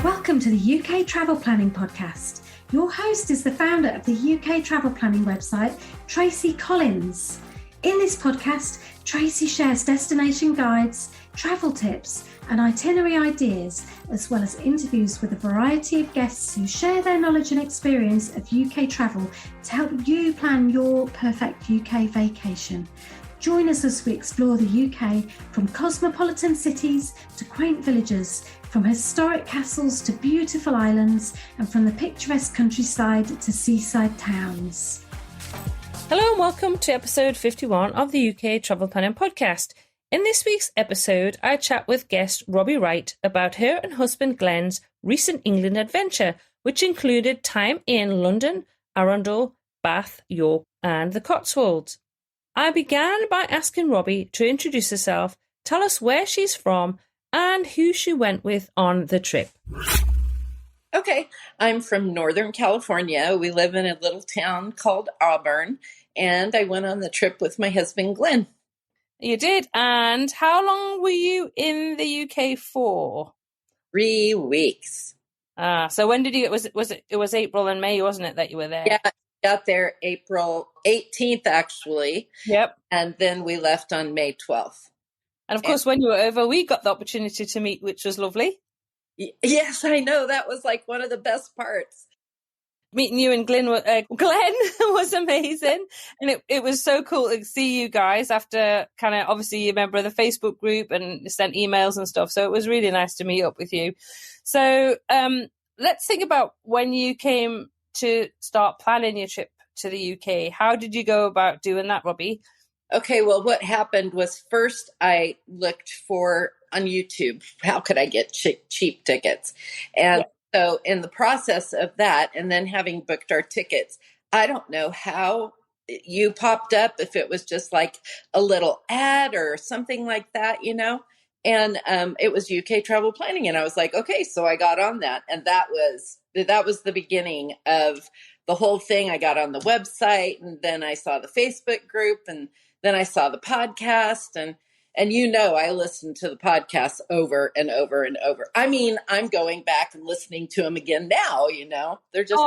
Welcome to the UK Travel Planning Podcast. Your host is the founder of the UK Travel Planning website, Tracy Collins. In this podcast, Tracy shares destination guides, travel tips, and itinerary ideas, as well as interviews with a variety of guests who share their knowledge and experience of UK travel to help you plan your perfect UK vacation. Join us as we explore the UK from cosmopolitan cities to quaint villages, from historic castles to beautiful islands, and from the picturesque countryside to seaside towns. Hello and welcome to episode 51 of the UK Travel Planning Podcast. In this week's episode, I chat with guest Robbie Wright about her and husband Glenn's recent England adventure, which included time in London, Arundel, Bath, York, and the Cotswolds. I began by asking Robbie to introduce herself, tell us where she's from, and who she went with on the trip. Okay, I'm from Northern California. We live in a little town called Auburn, and I went on the trip with my husband, Glenn. You did, and how long were you in the UK for? 3 weeks. So when did you? It was April and May, wasn't it, that you were there? Yeah, I got there April 18th, actually. Yep. And then we left on May 12th. And of course, when you were over, we got the opportunity to meet, which was lovely. Yes, I know. That was like one of the best parts. Meeting you and Glenn was amazing. And it was so cool to see you guys after kind of, obviously, you're a member of the Facebook group and sent emails and stuff. So it was really nice to meet up with you. So let's think about when you came to start planning your trip to the UK. How did you go about doing that, Robbie? Okay, well, what happened was first I looked for on YouTube, how could I get cheap tickets? And so in the process of that, and then having booked our tickets, I don't know how you popped up, if it was just like a little ad or something like that, you know? And it was UK Travel Planning. And I was like, okay, so I got on that. And that was the beginning of the whole thing. I got on the website, and then I saw the Facebook group, and then I saw the podcast, and you know, I listened to the podcast over and over and over. I mean, I'm going back and listening to them again now, you know. They're just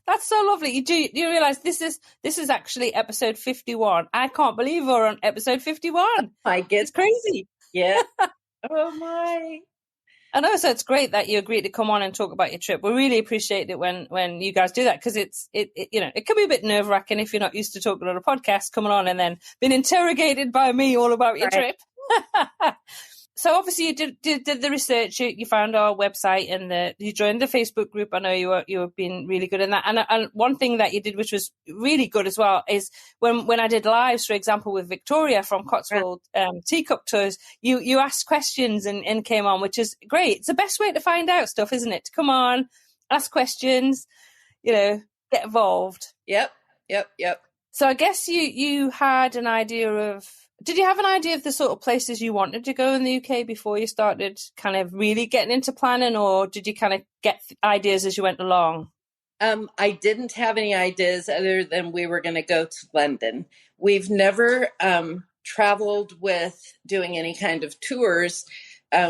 that's so lovely. You realize this is actually episode 51. I can't believe we're on episode 51. It's crazy. Yeah. Oh my. I know, so it's great that you agreed to come on and talk about your trip. We really appreciate it when you guys do that, because it can be a bit nerve-wracking if you're not used to talking on a podcast, coming on and then being interrogated by me all about your trip. So obviously you did the research, you found our website, and you joined the Facebook group. I know you were being really good in that. And one thing that you did, which was really good as well, is when I did lives, for example, with Victoria from Cotswold Teacup Tours, you asked questions and came on, which is great. It's the best way to find out stuff, isn't it? To come on, ask questions, get involved. Yep. So I guess you had an idea of. Did you have an idea of the sort of places you wanted to go in the UK before you started kind of really getting into planning, or did you kind of get ideas as you went along? I didn't have any ideas other than we were going to go to London. We've never traveled with doing any kind of tours.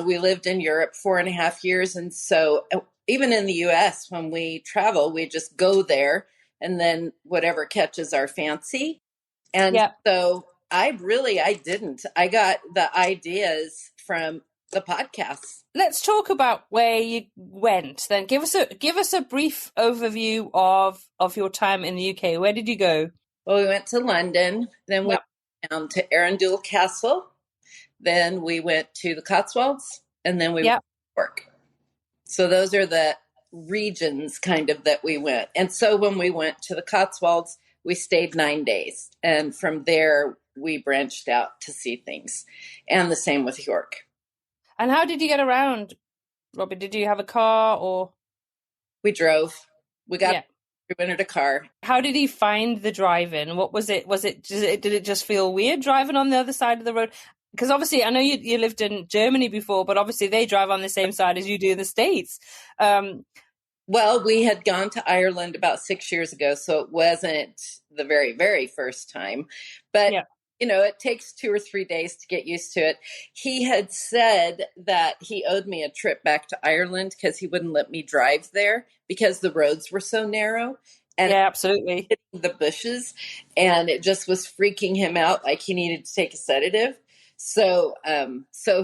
We lived in Europe 4.5 years. And so even in the US, when we travel, we just go there and then whatever catches our fancy. And so I didn't. I got the ideas from the podcasts. Let's talk about where you went then. Give us a brief overview of your time in the UK. Where did you go? Well, we went to London, then we went down to Arundel Castle, then we went to the Cotswolds, and then we went to York. So those are the regions kind of that we went. And so when we went to the Cotswolds, we stayed 9 days. And from there, we branched out to see things. And the same with York. And how did you get around, Robbie? Did you have a car or? We drove. We rented a car. How did he find the driving? What was it? Did it just feel weird driving on the other side of the road? Because obviously, I know you lived in Germany before, but obviously they drive on the same side as you do in the States. Well, we had gone to Ireland about 6 years ago, so it wasn't the very, very first time. But it takes 2 or 3 days to get used to it. He had said that he owed me a trip back to Ireland because he wouldn't let me drive there because the roads were so narrow and Yeah, absolutely. hitting the bushes, and it just was freaking him out. Like he needed to take a sedative. So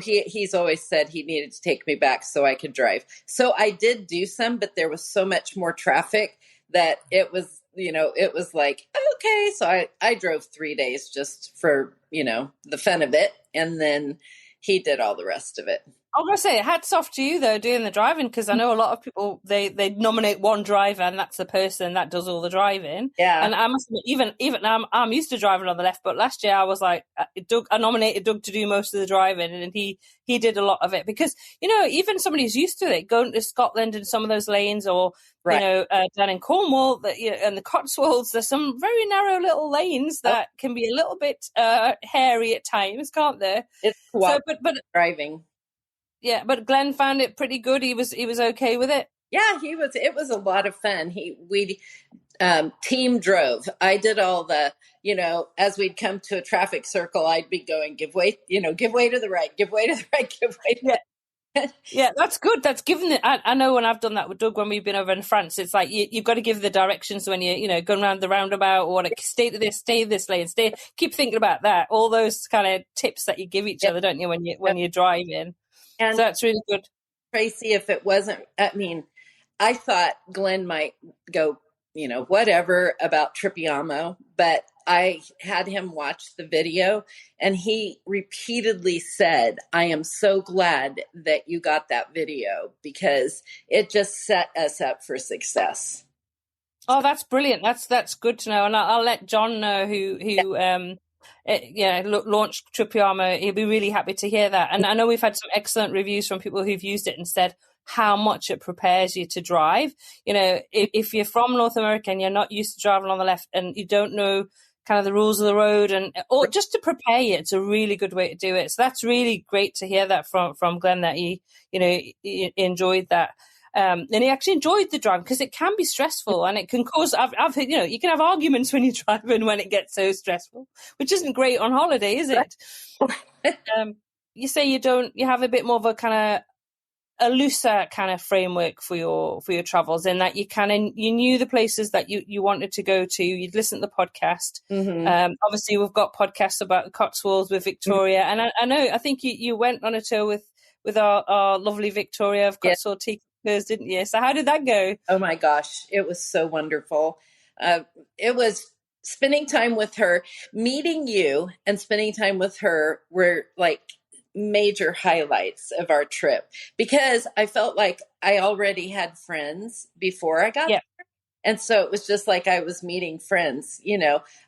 he's always said he needed to take me back so I could drive. So I did do some, but there was so much more traffic that it was, it was like, okay. So I drove 3 days just for, the fun of it. And then he did all the rest of it. I was going to say, hats off to you, though, doing the driving, because I know a lot of people, they nominate one driver and that's the person that does all the driving. Yeah. And I must admit, even now, I'm used to driving on the left, but last year I was like, I nominated Doug to do most of the driving, and he did a lot of it. Because, even somebody who's used to it, going to Scotland in some of those lanes, or, right. Down in Cornwall and the Cotswolds, there's some very narrow little lanes that can be a little bit hairy at times, can't there? It's but driving. Yeah, but Glenn found it pretty good. He was okay with it. Yeah, it was a lot of fun. We team drove. I did all the, as we'd come to a traffic circle, I'd be going, give way to the right, give way to the right, give way to Yeah, that's good. That's given it. I know when I've done that with Doug when we've been over in France, it's like you've got to give the directions when you're going around the roundabout, or stay this lane, keep thinking about that. All those kind of tips that you give each other, don't you, when you're driving? And so that's really good. Tracy, if it wasn't, I thought Glenn might go, whatever about Tripiamo, but I had him watch the video and he repeatedly said, I am so glad that you got that video because it just set us up for success. Oh, that's brilliant. That's good to know. And I'll let John know who launched Tripiamo. He'll be really happy to hear that. And I know we've had some excellent reviews from people who've used it and said how much it prepares you to drive. If you're from North America and you're not used to driving on the left and you don't know kind of the rules of the road, or just to prepare you, it's a really good way to do it. So that's really great to hear that from Glenn, that he enjoyed that. And he actually enjoyed the drive, because it can be stressful and it can cause, you can have arguments when you're driving when it gets so stressful, which isn't great on holiday, is it? You say you have a bit more of a kind of a looser kind of framework for your travels, in that you knew the places that you wanted to go to. You'd listen to the podcast. Mm-hmm. Obviously we've got podcasts about the Cotswolds with Victoria. Mm-hmm. And I think you went on a tour with our lovely Victoria of Cotswold Tea, didn't you? So how did that go? Oh my gosh, it was so wonderful. It was spending time with her. Meeting you and spending time with her were like major highlights of our trip, because I felt like I already had friends before I got there. And so it was just like I was meeting friends,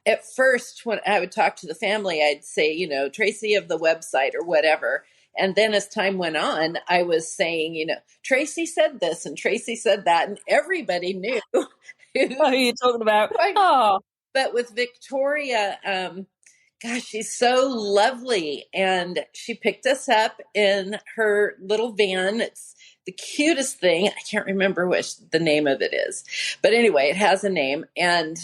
At first, when I would talk to the family, I'd say, Tracy of the website or whatever. And then as time went on, I was saying, Tracy said this and Tracy said that, and everybody knew who you're talking about. Oh. But with Victoria, gosh, she's so lovely. And she picked us up in her little van. It's the cutest thing. I can't remember which the name of it is. But anyway, it has a name. And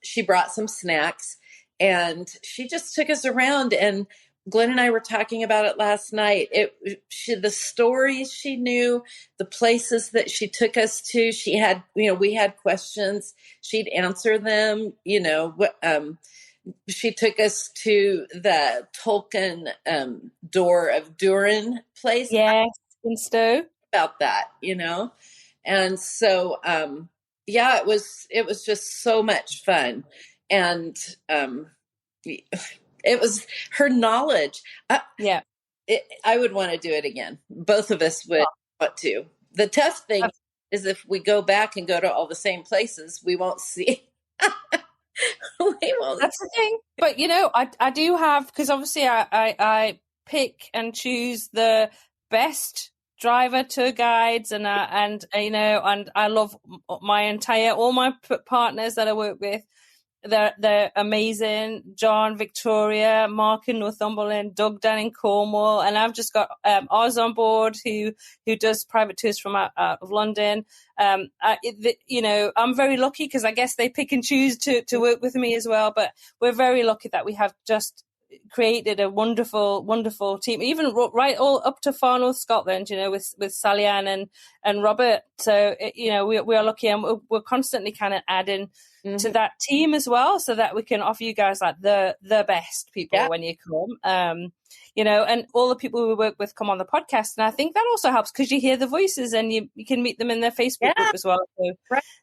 she brought some snacks and she just took us around. And Glenn and I were talking about it last night. The stories she knew, the places that she took us to, she had, we had questions, she'd answer them, she took us to the Tolkien Door of Durin place. Yes, in Stowe. About that, And so, it was just so much fun. And, it was her knowledge. I would want to do it again. Both of us would want to. The tough thing is if we go back and go to all the same places, we won't see. That's the thing. But, I do have, because obviously I pick and choose the best driver tour guides, and I love all my partners that I work with. they're amazing. John, Victoria, Mark in Northumberland, Doug down in Cornwall, and I've just got Oz on board who does private tours from out of London. I'm very lucky because I guess they pick and choose to work with me as well. But we're very lucky that we have just created a wonderful, wonderful team, even right all up to far north Scotland, with Sally Ann and Robert. So, we are lucky, and we're constantly kind of adding to that team as well, so that we can offer you guys like the best people when you come. And all the people we work with come on the podcast. And I think that also helps because you hear the voices and you can meet them in their Facebook group as well.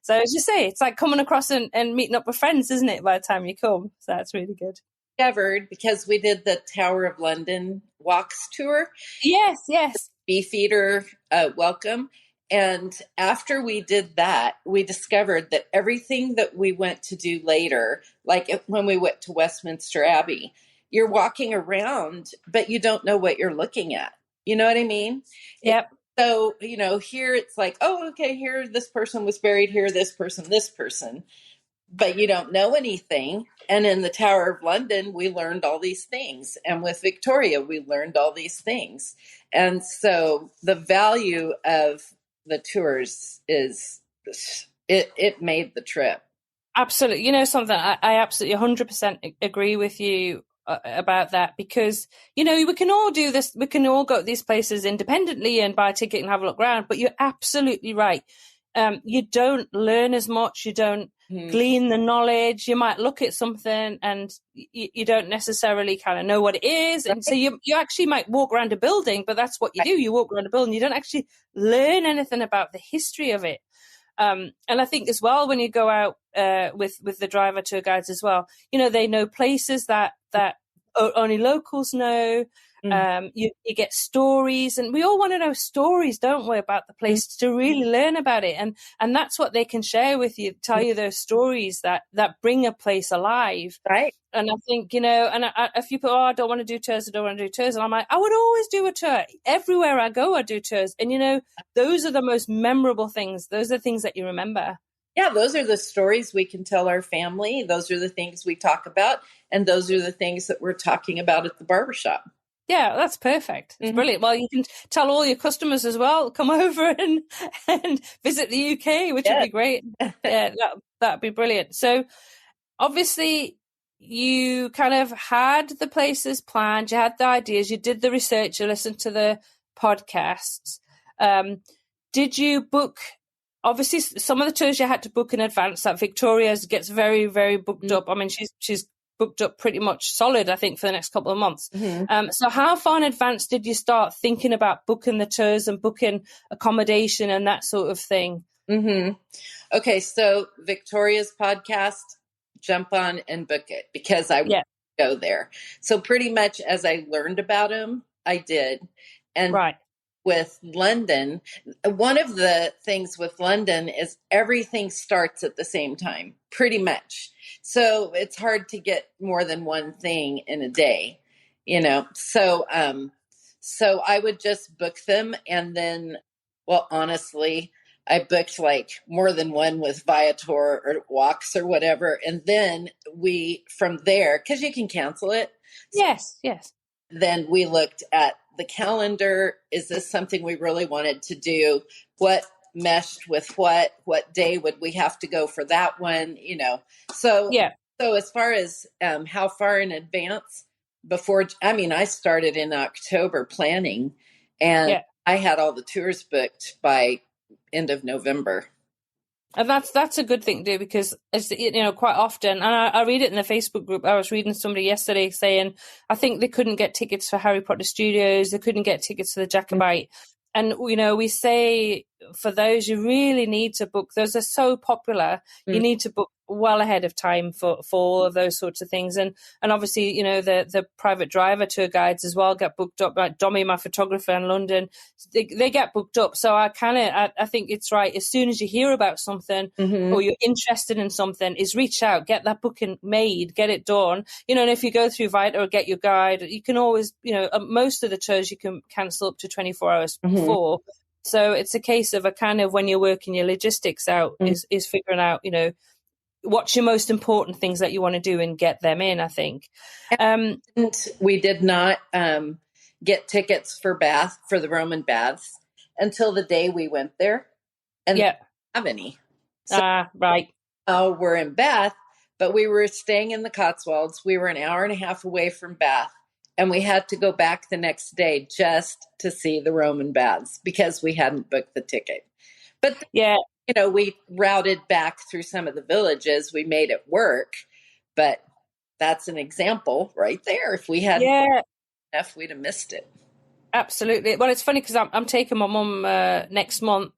So as you say, it's like coming across and meeting up with friends, isn't it, by the time you come? So that's really good. Discovered because we did the Tower of London walks tour. Yes. Beefeater welcome. And after we did that, we discovered that everything that we went to do later, like when we went to Westminster Abbey, you're walking around, but you don't know what you're looking at. You know what I mean? Yep. So, here it's like, oh, okay, here this person was buried, here this person. But you don't know anything. And in the Tower of London, we learned all these things. And with Victoria, we learned all these things. And so the value of the tours is, it made the trip. Absolutely. You know something, I absolutely 100% agree with you about that, because, we can all do this. We can all go to these places independently and buy a ticket and have a look around. But you're absolutely right. You don't learn as much. You don't glean the knowledge. You might look at something and you don't necessarily kind of know what it is. And so you actually might walk around a building, but that's what you do. You walk around a building. You don't actually learn anything about the history of it. And I think as well, when you go out with the driver tour guides as well, they know places that only locals know. You get stories, and we all want to know stories, don't we, about the place to really learn about it, and that's what they can share with you, tell you those stories that bring a place alive, right? And I think if you put, I don't want to do tours, and I'm like, I would always do a tour. Everywhere I go, I do tours, and those are the most memorable things. Those are the things that you remember. Yeah, those are the stories we can tell our family. Those are the things we talk about, and those are the things that we're talking about at the barbershop. Yeah, that's perfect. It's brilliant. Well, you can tell all your customers as well, come over and visit the UK, which would be great. Yeah, that'd be brilliant. So obviously you kind of had the places planned, you had the ideas, you did the research, you listened to the podcasts. Did you book, obviously some of the tours you had to book in advance, like Victoria's gets very, very booked up. I mean, she's booked up pretty much solid, I think, for the next couple of months. So how far in advance did you start thinking about booking the tours and booking accommodation and that sort of thing? Okay, so Victoria's podcast, jump on and book it, because I want to go there. So pretty much as I learned about them, I did. And with London, one of the things with London is everything starts at the same time, pretty much. So it's hard to get more than one thing in a day, So I would just book them. And then, well, honestly, I booked like more than one with Viator or walks or whatever. And then from there, because you can cancel it. Yes. Then we looked at the calendar. Is this something we really wanted to do? What meshed with what day would we have to go for that one? So as far as how far in advance I started in October planning, and I had all the tours booked by end of November. And that's a good thing to do, because quite often, and I read it in the Facebook group. I was reading somebody yesterday saying, I think they couldn't get tickets for Harry Potter Studios, they couldn't get tickets for the Jacobite. And, we say for those, you really need to book. Those are so popular. You need to book well ahead of time for all of those sorts of things. And obviously, the private driver tour guides as well get booked up. Like Dommy, my photographer in London, they get booked up. So I think it's right. As soon as you hear about something or you're interested in something, is reach out, get that booking made, get it done. And if you go through Vita or get your guide, you can always, most of the tours you can cancel up to 24 hours before. So it's a case of when you're working your logistics out, is figuring out, what's your most important things that you want to do and get them in, I think. And we did not get tickets for the Roman baths until the day we went there, and they didn't have any. So Right. We're in Bath, but we were staying in the Cotswolds. We were an hour and a half away from Bath, and we had to go back the next day just to see the Roman baths because we hadn't booked the ticket. But we routed back through some of the villages. We made it work, but that's an example right there. If we hadn't enough, we'd have missed it. Absolutely. Well, it's funny because I'm taking my mum next month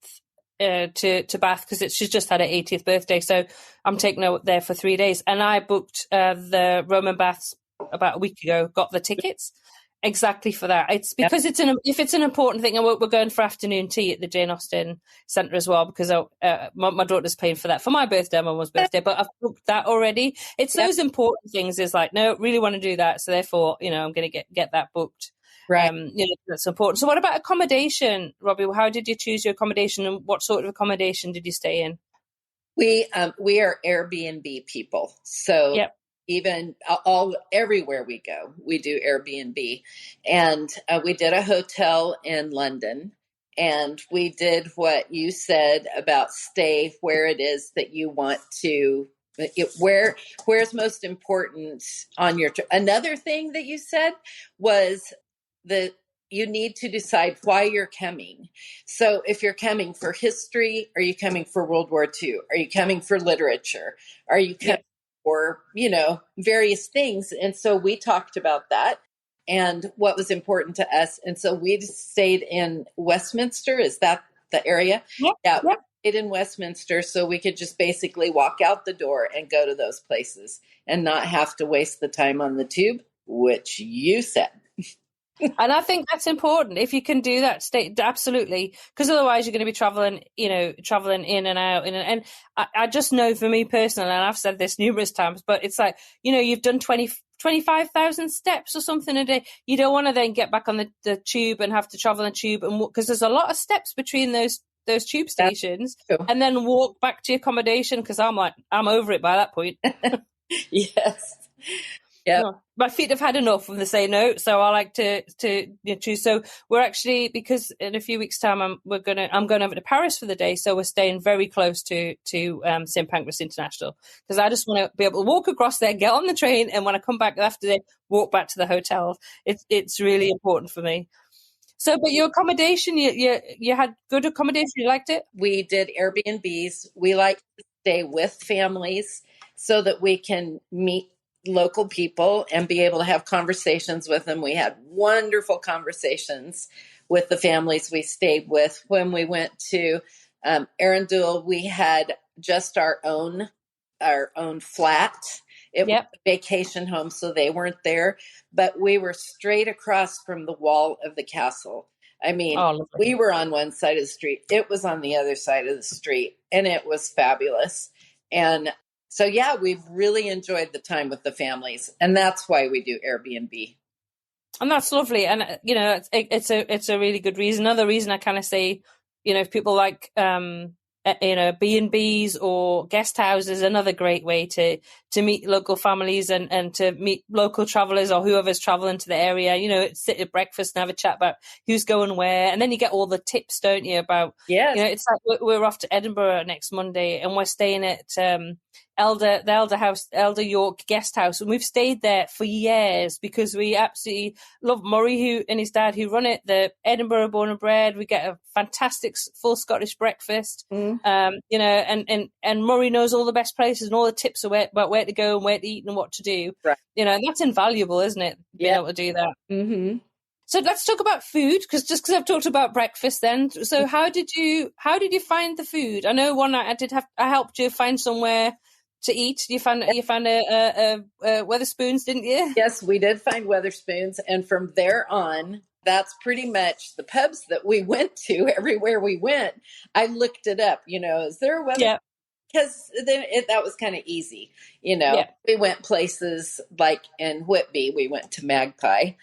to Bath because she's just had her 80th birthday. So I'm taking her there for 3 days. And I booked the Roman baths about a week ago, got the tickets exactly for that. It's because if it's an important thing, and we're going for afternoon tea at the Jane Austen Centre as well, because my daughter's paying for that for my birthday, my mum's birthday, but I've booked that already. It's those important things is like, no, really want to do that. So therefore, I'm going to get that booked. Right. That's important. So what about accommodation, Robbie? How did you choose your accommodation, and what sort of accommodation did you stay in? We are Airbnb people. So even everywhere we go, we do Airbnb. And we did a hotel in London, and we did what you said about stay where it is that you want to, where's most important on your trip. Another thing that you said was you need to decide why you're coming. So if you're coming for history, are you coming for World War II? Are you coming for literature? Are you coming for, various things? And so we talked about that and what was important to us. And so we stayed in Westminster. Is that the area? Yep. We stayed in Westminster so we could just basically walk out the door and go to those places and not have to waste the time on the tube, which you said. And I think that's important. If you can do that, stay absolutely, because otherwise you're going to be traveling in and out. And I just know for me personally, and I've said this numerous times, but it's like, you've done 25,000 steps or something a day. You don't want to then get back on the tube and have to travel on the tube, and because there's a lot of steps between those tube stations, and then walk back to your accommodation. Because I'm over it by that point. Yes. Yeah, my feet have had enough when they say no, so I like to choose. So we're actually, because in a few weeks' time I'm going over to Paris for the day, so we're staying very close to St Pancras International, because I just want to be able to walk across there, get on the train, and when I come back after the day, walk back to the hotel. It's really important for me. So, but your accommodation, you had good accommodation, you liked it? We did Airbnbs. We like to stay with families so that we can meet local people and be able to have conversations with them. We had wonderful conversations with the families we stayed with. When we went to Arundel, we had just our own flat. It was a vacation home, so they weren't there, but we were straight across from the wall of the castle. I mean, we were on one side of the street. It was on the other side of the street, and it was fabulous. And so, we've really enjoyed the time with the families, and that's why we do Airbnb. And that's lovely. And, it's a really good reason. Another reason I kind of say, if people like, B&Bs or guest houses, another great way to meet local families and to meet local travelers or whoever's traveling to the area, sit at breakfast and have a chat about who's going where. And then you get all the tips, don't you, about, it's like we're off to Edinburgh next Monday and we're staying at, Elder York Guest House, and we've stayed there for years because we absolutely love Murray and his dad who run it. The Edinburgh born and bred. We get a fantastic full Scottish breakfast, and Murray knows all the best places and all the tips about where to go and where to eat and what to do. Right. And that's invaluable, isn't it? Being able to do that. Mm-hmm. So let's talk about food, because I've talked about breakfast then. So how did you find the food? I know one night I helped you find somewhere to eat. You found a Wetherspoons, didn't you? Yes, we did find Wetherspoons, and from there on, that's pretty much the pubs that we went to. Everywhere we went, I looked it up. Is there a Wetherspoons? Yeah. Because then that was kind of easy. We went places like in Whitby. We went to Magpie.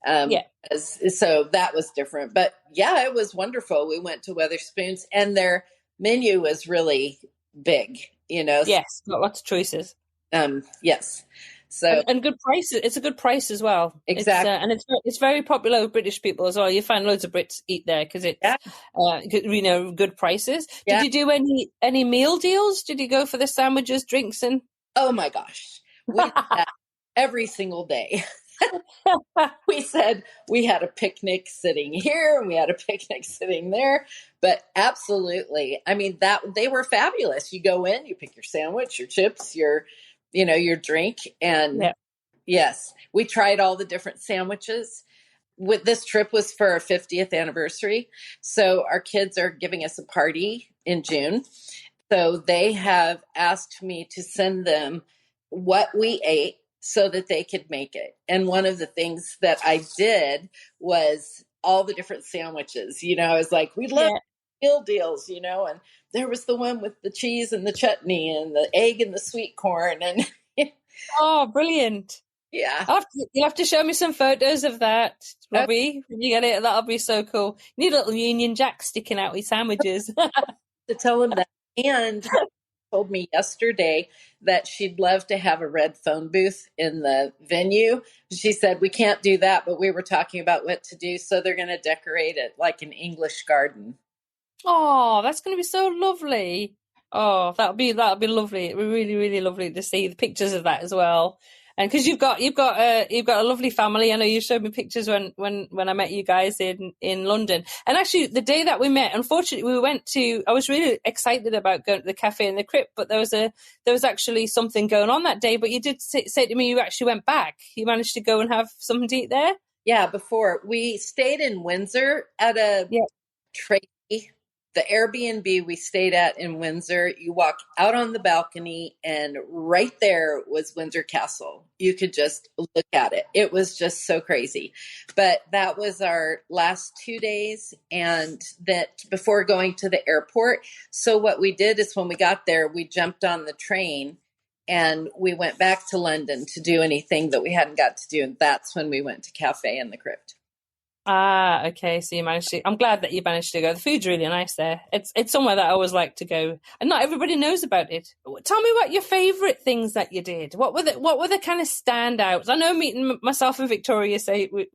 So that was different. But it was wonderful. We went to Wetherspoons, and their menu was really big. Yes, got lots of choices. Yes. So and good prices. It's a good price as well. exactly. And it's very popular with British people as well. You find loads of Brits eat there because it's good prices. Yeah. Did you do any meal deals? Did you go for the sandwiches, drinks, and? Oh my gosh, we did that every single day. We said we had a picnic sitting here and we had a picnic sitting there, but absolutely. I mean, that they were fabulous. You go in, you pick your sandwich, your chips, your drink. And yes, we tried all the different sandwiches. With this trip was for our 50th anniversary. So our kids are giving us a party in June. So they have asked me to send them what we ate so that they could make it. And one of the things that I did was all the different sandwiches. I was like, we love meal deals, and there was the one with the cheese and the chutney and the egg and the sweet corn. And oh, brilliant. Yeah. You'll have to show me some photos of that, Robbie. When you get it, that'll be so cool. You need a little Union Jack sticking out with sandwiches. To tell him that. And told me yesterday that she'd love to have a red phone booth in the venue. She said, we can't do that, but we were talking about what to do. So they're going to decorate it like an English garden. Oh, that's going to be so lovely. Oh, that'll be lovely. It'll be really, really lovely to see the pictures of that as well. And because you've got a lovely family. I know you showed me pictures when I met you guys in London. And actually, the day that we met, unfortunately, I was really excited about going to the cafe in the crypt, but there was actually something going on that day. But you did say to me you actually went back. You managed to go and have something to eat there. Yeah, before we stayed in Windsor at a Tracy. The Airbnb we stayed at in Windsor, you walk out on the balcony and right there was Windsor Castle. You could just look at it. It was just so crazy. But that was our last 2 days and that before going to the airport. So what we did is when we got there, we jumped on the train and we went back to London to do anything that we hadn't got to do. And that's when we went to Cafe in the Crypt. Ah, okay. So you managed to. I'm glad that you managed to go. The food's really nice there. It's somewhere that I always like to go, and not everybody knows about it. Tell me what your favourite things that you did. What were the kind of standouts? I know meeting myself and Victoria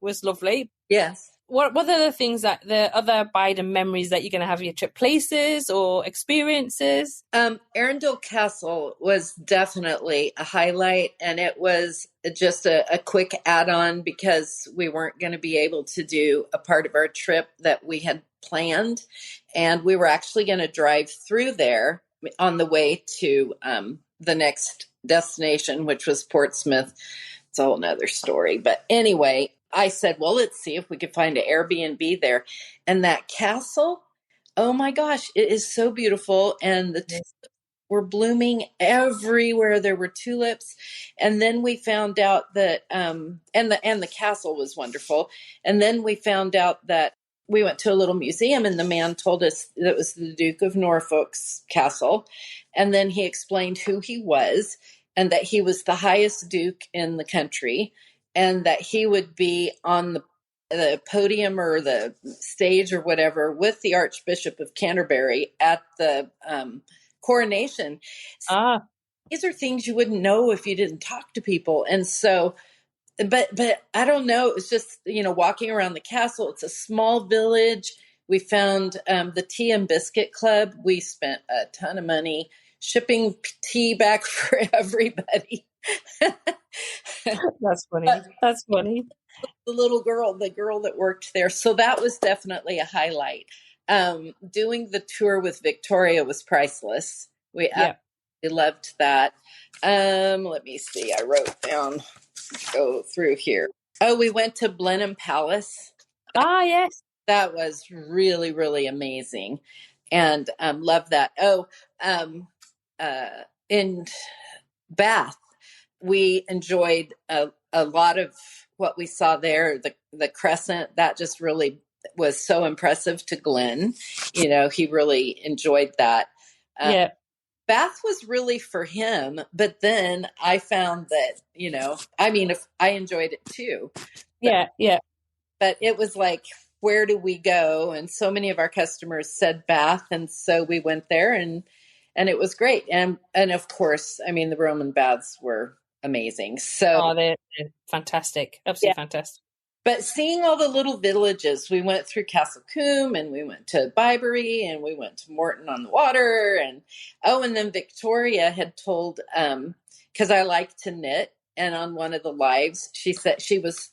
was lovely. Yes. What are the things that the other abiding memories that you're going to have your trip, places or experiences? Arundel Castle was definitely a highlight, and it was just a quick add-on because we weren't going to be able to do a part of our trip that we had planned, and we were actually going to drive through there on the way to the next destination, which was Portsmouth. It's a whole nother story, but anyway, I said, well, let's see if we could find an Airbnb there. And that castle, oh my gosh, it is so beautiful. And the tulips were blooming everywhere. There were tulips. And then we found out that, and the castle was wonderful. And then we found out that we went to a little museum and the man told us that it was the Duke of Norfolk's castle. And then he explained who he was and that he was the highest duke in the country. And that he would be on the podium or the stage or whatever with the Archbishop of Canterbury at the coronation. These are things you wouldn't know if you didn't talk to people. And so, but I don't know. It was just, walking around the castle. It's a small village. We found the Tea and Biscuit Club. We spent a ton of money shipping tea back for everybody. That's funny. That's funny. The girl that worked there. So that was definitely a highlight. Doing the tour with Victoria was priceless. We absolutely loved that. Let me see. I wrote down, go through here. Oh, we went to Blenheim Palace. Ah, yes. That was really, really amazing. And love that. In Bath, we enjoyed a lot of what we saw there. The Crescent, that just really was so impressive to Glenn. He really enjoyed that. Bath was really for him, but then I found that, if I enjoyed it too. But it was like, where do we go? And so many of our customers said Bath. And so we went there and and it was great. And of course, I mean, the Roman baths were amazing. So Oh, they're fantastic. Absolutely fantastic. but seeing all the little villages, we went through Castle Coombe and we went to Bibury and we went to Morton on the Water. And then Victoria had told, because I like to knit. And on one of the lives, she said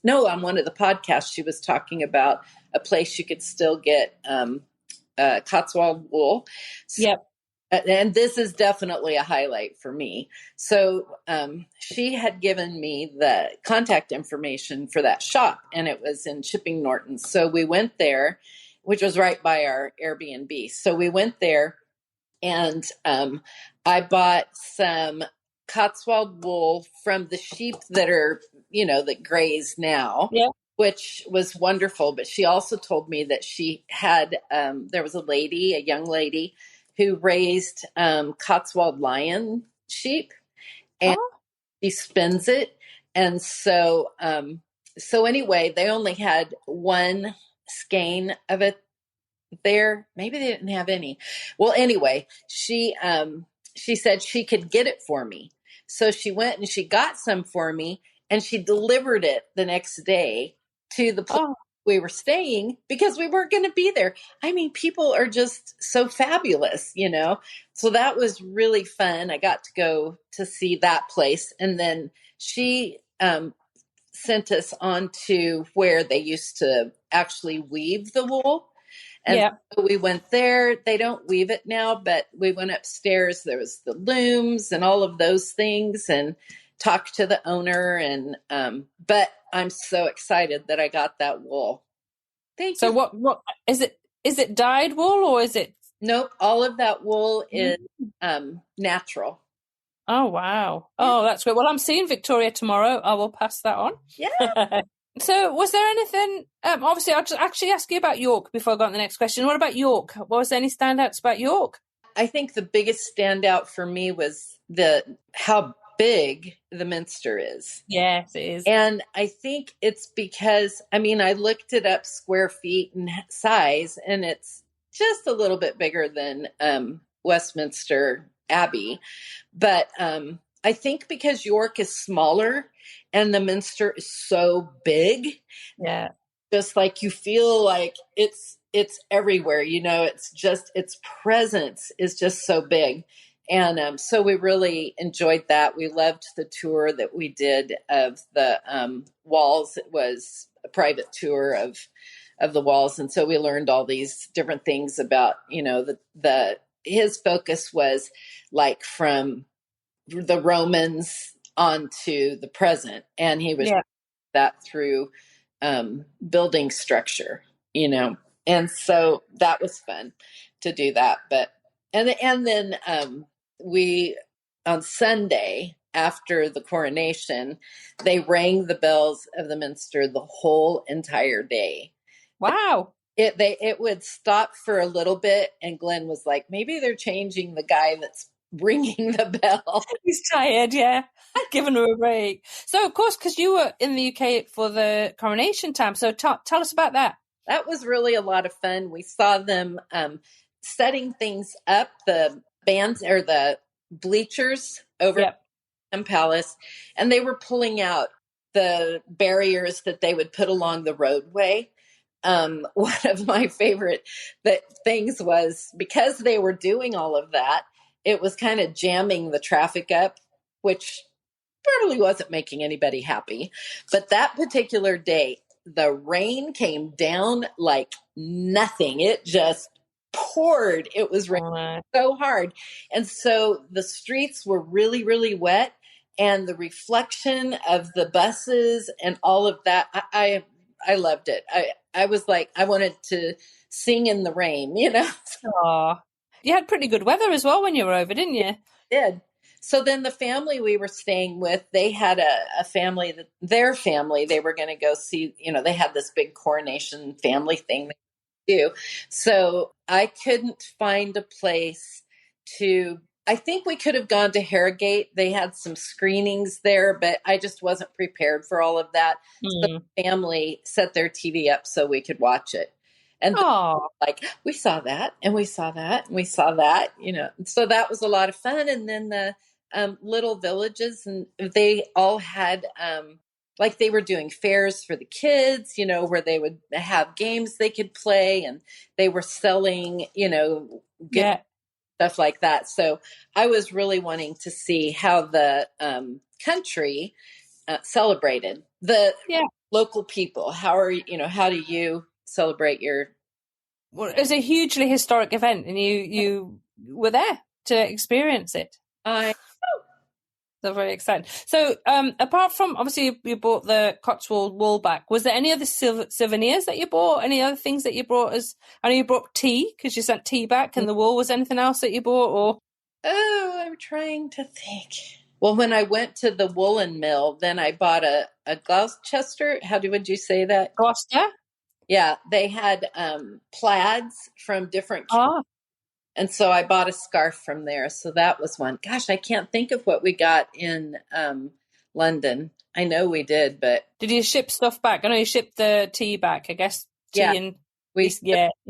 on one of the podcasts, she was talking about a place you could still get Cotswold wool. So, Yep. and this is definitely a highlight for me. So she had given me the contact information for that shop, and it was in Chipping Norton. So we went there, which was right by our Airbnb. So we went there, and I bought some Cotswold wool from the sheep that are, that graze now. Yeah. Which was wonderful. But she also told me that she had, there was a young lady who raised Cotswold lion sheep, and she spins it. And so anyway, they only had one skein of it there. Maybe they didn't have any. Well, anyway, she said she could get it for me. So she went and she got some for me, and she delivered it the next day to the place we were staying, because we weren't going to be there. I mean, people are just so fabulous, So that was really fun. I got to go to see that place. And then she sent us on to where they used to actually weave the wool. And so we went there. They don't weave it now, but we went upstairs. There was the looms and all of those things, and talked to the owner. And but I'm so excited that I got that wool. Thank you. So what is it? Is it dyed wool, or is it? Nope. All of that wool is natural. Oh, wow. Oh, that's great. Well, I'm seeing Victoria tomorrow. I will pass that on. Yeah. So was there anything, obviously I'll just actually ask you about York before I go on to the next question. What about York? Was there any standouts about York? I think the biggest standout for me was how big the Minster is. Yes, it is. And I think it's because, I looked it up square feet and size, and it's just a little bit bigger than Westminster Abbey. But I think because York is smaller and the Minster is so big, just like you feel like it's everywhere, it's just, its presence is just so big. And so we really enjoyed that. We loved the tour that we did of the walls. It was a private tour of the walls. And so we learned all these different things about, his focus was like from the Romans onto the present. And he was that through building structure, and so that was fun to do that. But, and then we, on Sunday after the coronation, they rang the bells of the Minster the whole entire day. Wow. It would stop for a little bit, and Glenn was like, maybe they're changing the guy that's ringing the bell. He's tired, giving her a break. So, of course, because you were in the UK for the coronation time, so tell us about that. That was really a lot of fun. We saw them setting things up, the bands or the bleachers over at the Palace, and they were pulling out the barriers that they would put along the roadway. One of my favorite things was, because they were doing all of that, it was kind of jamming the traffic up, which probably wasn't making anybody happy. But that particular day, the rain came down like nothing. It just poured. It was raining so hard. And so the streets were really, really wet. And the reflection of the buses and all of that, I loved it. I was like, I wanted to sing in the rain, Aww. You had pretty good weather as well when you were over, didn't you? Did. So then the family we were staying with, they had a family, their family, they were going to go see, they had this big coronation family thing they do. So I couldn't find a place I think we could have gone to Harrogate. They had some screenings there, but I just wasn't prepared for all of that. So the family set their TV up so we could watch it. And Oh, like, we saw that and we saw that and we saw that, so that was a lot of fun. And then the little villages, and they all had like they were doing fairs for the kids, where they would have games they could play, and they were selling, good yeah. stuff like that. So I was really wanting to see how the country celebrated the Yeah. local people. How do you celebrate your? Well, it was a hugely historic event, and you were there to experience it. I So very excited. So, apart from obviously you bought the Cotswold wool back, was there any other souvenirs that you bought? Any other things that you brought? I know you brought tea because you sent tea back, and the wool. Was anything else that you bought? Or I'm trying to think. Well, when I went to the woolen mill, then I bought a Gloucester. Would you say that? Gloucester? Yeah, they had plaids from different. Ah. And so I bought a scarf from there. So that was one. Gosh, I can't think of what we got in London. I know we did, but Did you ship stuff back? I know you shipped the tea back. I guess tea and you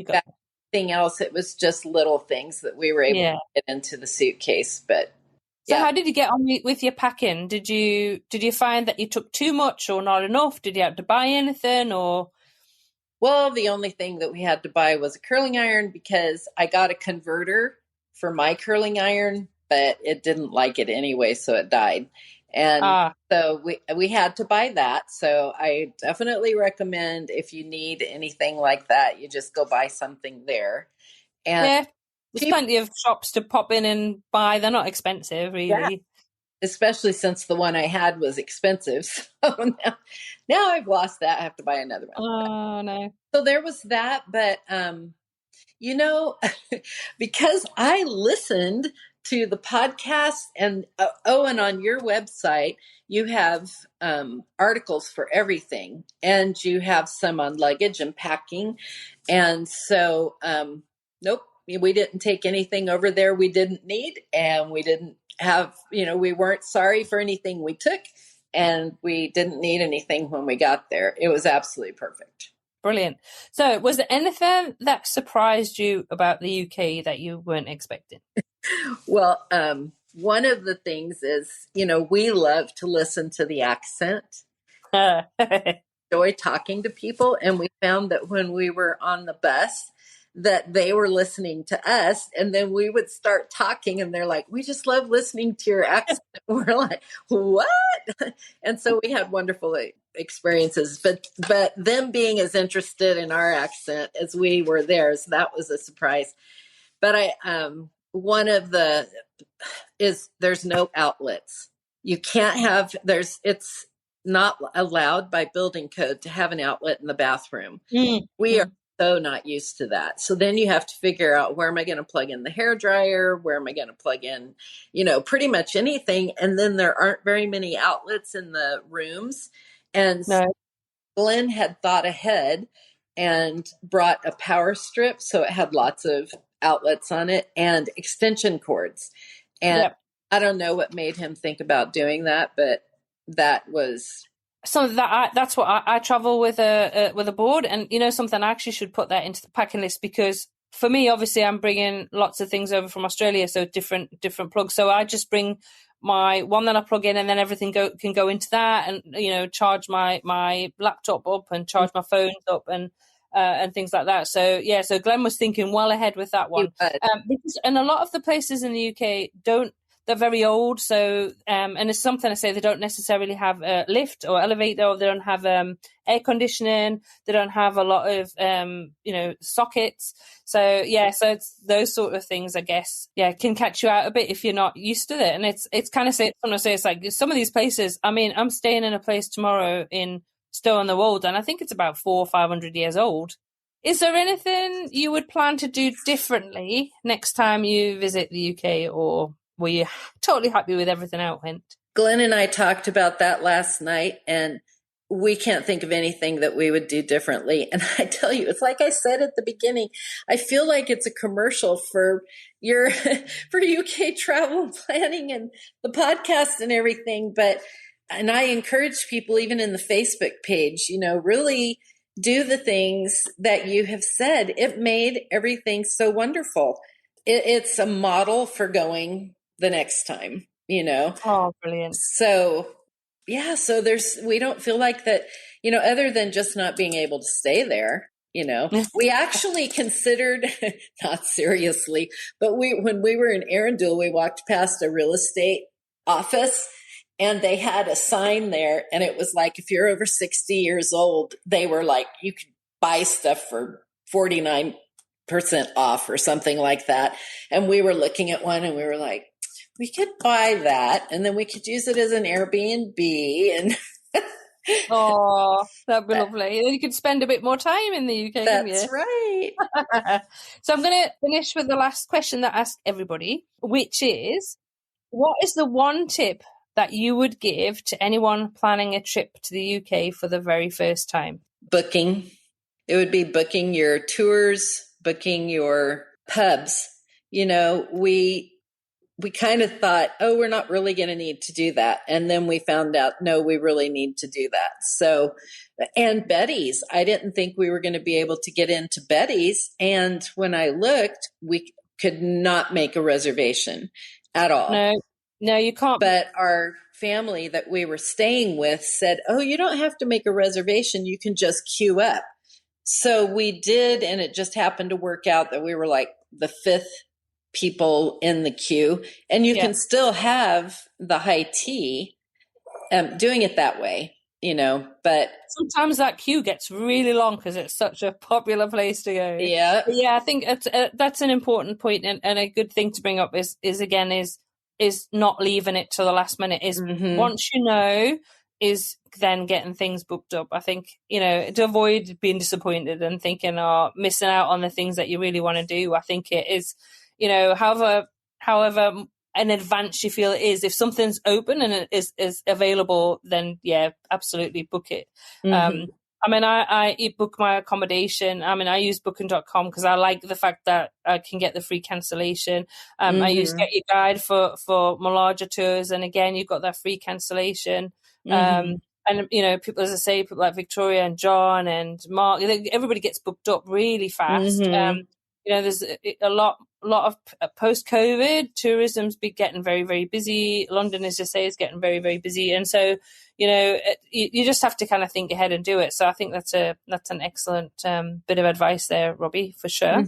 got everything else. It was just little things that we were able to get into the suitcase. But so, how did you get on with your packing? Did you find that you took too much or not enough? Did you have to buy anything or? Well, the only thing that we had to buy was a curling iron, because I got a converter for my curling iron, but it didn't like it anyway, so it died. And so we had to buy that. So I definitely recommend, if you need anything like that, you just go buy something there. And there's plenty of shops to pop in and buy. They're not expensive, really. Yeah. Especially since the one I had was expensive. So now I've lost that. I have to buy another one. Oh, no. So there was that. But, because I listened to the podcast and on your website, you have articles for everything, and you have some on luggage and packing. And so, nope, we didn't take anything over there we didn't need, and we didn't have, we weren't sorry for anything we took, and we didn't need anything when we got there. It was absolutely perfect. Brilliant. So was there anything that surprised you about the UK that you weren't expecting? Well, one of the things is, we love to listen to the accent. Enjoy talking to people. And we found that when we were on the bus, that they were listening to us, and then we would start talking, and they're like, we just love listening to your accent. We're like, what? And so we had wonderful experiences, but them being as interested in our accent as we were theirs, that was a surprise. But one of there's no outlets. You can't have, it's not allowed by building code to have an outlet in the bathroom. We are so not used to that. So then you have to figure out, where am I going to plug in the hairdryer? Where am I going to plug in, pretty much anything. And then there aren't very many outlets in the rooms. And so Glenn had thought ahead and brought a power strip. So it had lots of outlets on it and extension cords. And I don't know what made him think about doing that, but that was... So that's what I travel with a board, and something, I actually should put that into the packing list, because for me, obviously, I'm bringing lots of things over from Australia, so different plugs. So I just bring my one that I plug in, and then everything can go into that, and charge my laptop up and charge my phones up and things like that. So so Glenn was thinking well ahead with that one, because a lot of the places in the UK don't. They're very old, so and it's something I say, they don't necessarily have a lift or elevator, or they don't have air conditioning. They don't have a lot of sockets. So so it's those sort of things, I guess. Can catch you out a bit if you're not used to it. And it's kind of something I say. It's like some of these places. I mean, I'm staying in a place tomorrow in Stow-on-the-Wold, and I think it's about 400 or 500 years old. Is there anything you would plan to do differently next time you visit the UK, or were you totally happy with everything how it went? Glenn and I talked about that last night, and we can't think of anything that we would do differently. And I tell you, it's like I said at the beginning, I feel like it's a commercial for for UK travel planning and the podcast and everything. And I encourage people, even in the Facebook page, really do the things that you have said. It made everything so wonderful. It's a model for going the next time, Oh, brilliant. So, yeah, so we don't feel like that, other than just not being able to stay there, we actually considered, not seriously, but when we were in Arundel, we walked past a real estate office and they had a sign there, and it was like, if you're over 60 years old, they were like, you could buy stuff for 49% off or something like that. And we were looking at one and we were like, we could buy that and then we could use it as an Airbnb. And oh, that'd be lovely. You could spend a bit more time in the UK. That's right. So I'm going to finish with the last question that I ask everybody, which is, what is the one tip that you would give to anyone planning a trip to the UK for the very first time? Booking. It would be booking your tours, booking your pubs. We kind of thought, oh, we're not really going to need to do that. And then we found out, no, we really need to do that. So, and Betty's, I didn't think we were going to be able to get into Betty's. And when I looked, we could not make a reservation at all. No, you can't. But our family that we were staying with said, oh, you don't have to make a reservation. You can just queue up. So we did. And it just happened to work out that we were like the fifth people in the queue, and you can still have the high tea doing it that way, but sometimes that queue gets really long because it's such a popular place to go. Yeah. I think that's an important point, and a good thing to bring up is not leaving it to the last minute. Is once is then getting things booked up. I think, to avoid being disappointed and thinking, missing out on the things that you really want to do. I think it is, however in advance you feel it is, if something's open and it is available, then absolutely book it. I book my accommodation. I use booking.com because I like the fact that I can get the free cancellation. I use Get Your Guide for my larger tours. And again, you've got that free cancellation. And, people, as I say, people like Victoria and John and Mark, everybody gets booked up really fast. There's a lot of post-COVID tourism's been getting very, very busy. London, as you say, is getting very, very busy. And so, you just have to kind of think ahead and do it. So I think that's an excellent bit of advice there, Robbie, for sure.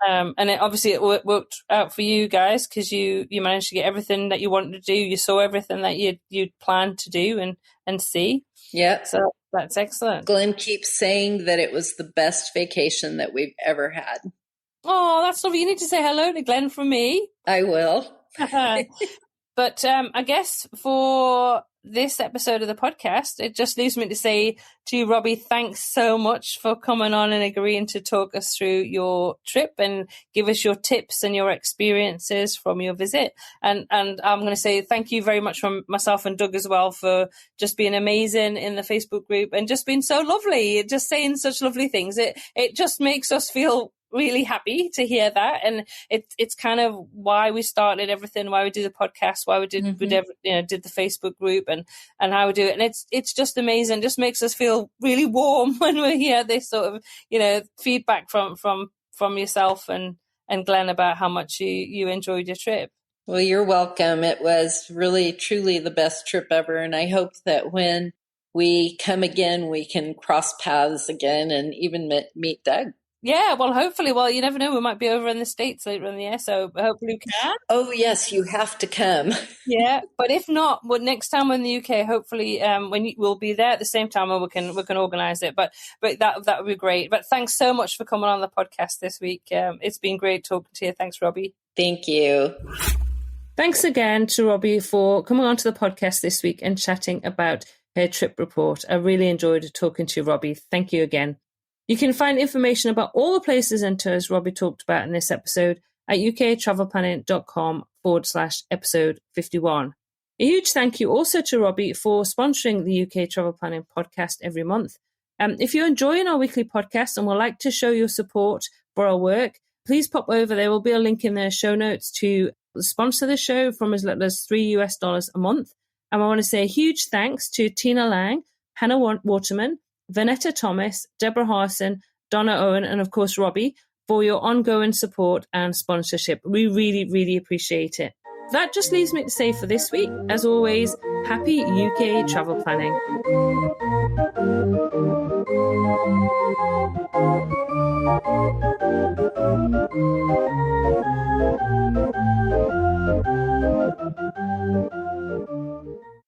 And it worked out for you guys because you managed to get everything that you wanted to do. You saw everything that you'd planned to do and see. Yeah. So that's excellent. Glenn keeps saying that it was the best vacation that we've ever had. Oh, that's lovely. You need to say hello to Glenn from me. I will. But I guess for this episode of the podcast, it just leaves me to say to you, Robbie, thanks so much for coming on and agreeing to talk us through your trip and give us your tips and your experiences from your visit. And I'm going to say thank you very much from myself and Doug as well for just being amazing in the Facebook group and just being so lovely, just saying such lovely things. It just makes us feel really happy to hear that, and it's kind of why we started everything, why we do the podcast, why we did did the Facebook group, and how we do it, and it's just amazing. Just makes us feel really warm when we hear this sort of feedback from yourself and Glenn about how much you enjoyed your trip. Well, you're welcome. It was really truly the best trip ever, and I hope that when we come again we can cross paths again and even meet Doug. Yeah, well, hopefully. Well, you never know. We might be over in the States later in the year, so hopefully we can. Oh, yes, you have to come. Yeah, but if not, next time we're in the UK, hopefully we'll be there at the same time and we can organise it. But that would be great. But thanks so much for coming on the podcast this week. It's been great talking to you. Thanks, Robbie. Thank you. Thanks again to Robbie for coming on to the podcast this week and chatting about her trip report. I really enjoyed talking to you, Robbie. Thank you again. You can find information about all the places and tours Robbie talked about in this episode at uktravelplanning.com/episode 51. A huge thank you also to Robbie for sponsoring the UK Travel Planning podcast every month. If you're enjoying our weekly podcast and would like to show your support for our work, please pop over. There will be a link in the show notes to sponsor the show from as little as $3 a month. And I want to say a huge thanks to Tina Lang, Hannah Waterman, Vanetta Thomas, Deborah Harson, Donna Owen, and of course Robbie, for your ongoing support and sponsorship. We really, really appreciate it. That just leaves me to say for this week, as always, happy UK travel planning.